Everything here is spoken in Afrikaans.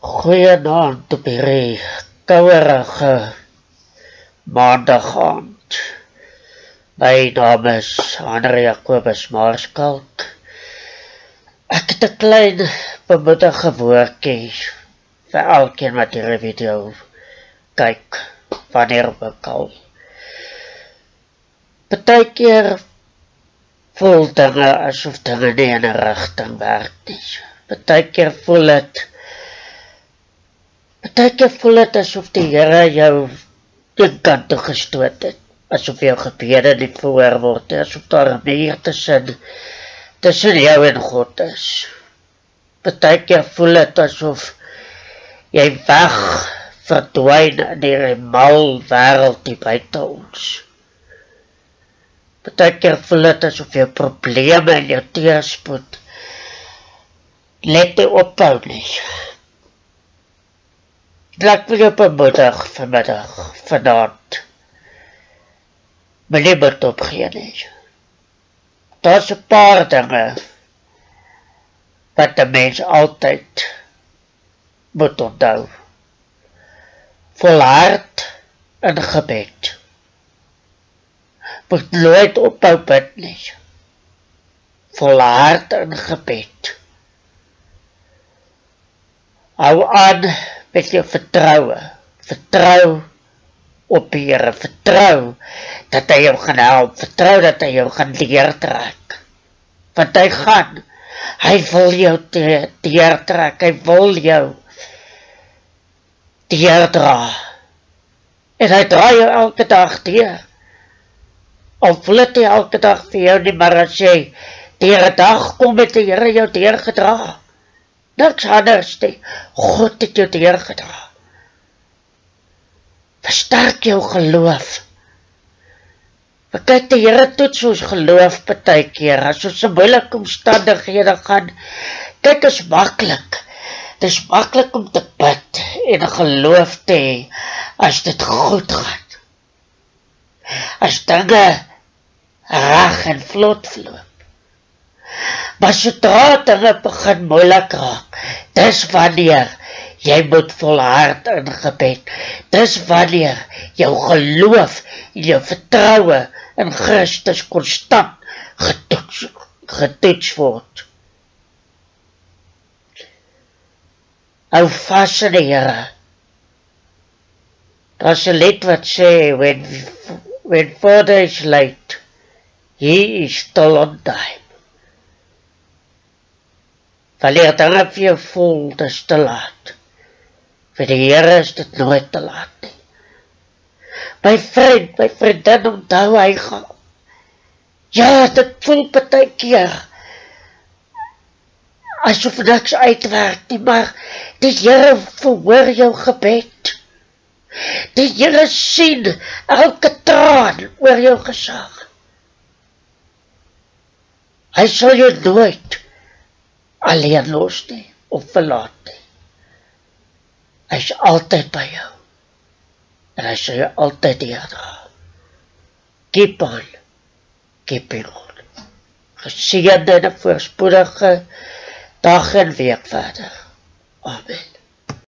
Goeienaand op hierdie kouerige maandag aand. My naam is Henry Jacobus Maarschalk. Ek het 'n klein bemoedigende woordjie vir elkeen wat hierdie video kyk, wanneer ook al. Partykeer voel dinge asof dinge nie in 'n rigting werk nie. Partykeer voel dit asof die Here jou een kant toe gestoot het, asof jou gebede nie verhoor word, asof daar 'n muur tussen jou en God is. Partykeer voel dit asof jy verdwyn in die mal wêreld die buite ons. Partykeer voel dit asof jou probleme en jou teëspoed net nie ophou nie. Ek wil jou bemoedig vanaand. Moenie moed opgee nie. Daar's 'n paar dinge wat 'n mens altyd moet onthou. Volhard in gebed. Moet nooit ophou bid nie. Volhard in gebed. Hou aan met jou vertroue. Vertrou op die Here. Vertrou dat hy jou gaan help. Vertrou dat hy jou gaan deurtrek. Want hy wil jou deurtrek. Hy wil jou deurdra. En hy dra jou elke dag deur. Al voel dit nie elke dag vir jou nie, maar as jy deur 'n dag kom met die Here jou deurgedra. Niks anders nie. God het jou deurgedra. Versterk jou geloof. Maar kyk, die Here toets ons geloof partykeer. As ons in moeilike omstandighede gaan, kyk, dit is maklik. Dit is maklik om te bid en geloof te hê as dit goed gaan. As dinge reg en vlot verloop. Maar sodra dinge begin moeilik raak, dis wanneer jy moet volhard in gebed. Dis wanneer jou geloof en jou vertroue in Christus konstant getoets word. Hou vas in die Here. Daar's 'n lied wat sê, when 4 days late, he is still on time. Wanneer dinge vir jou voel, dit is te laat. Vir die Here is dit nooit te laat nie. My vriendin, onthou hy gaan. Ja, dit voel partykeer asof niks uitwerk nie, maar die Here verhoor jou gebed. Die Here sien elke traan oor jou gesag. Hy sal jou nooit alleen los nie, of verlaat nie. Hy is altyd by jou. En hy sal jou altyd deurdra. Keep on, keeping on. Geseënde en voorspoedige dag en week verder. Amen.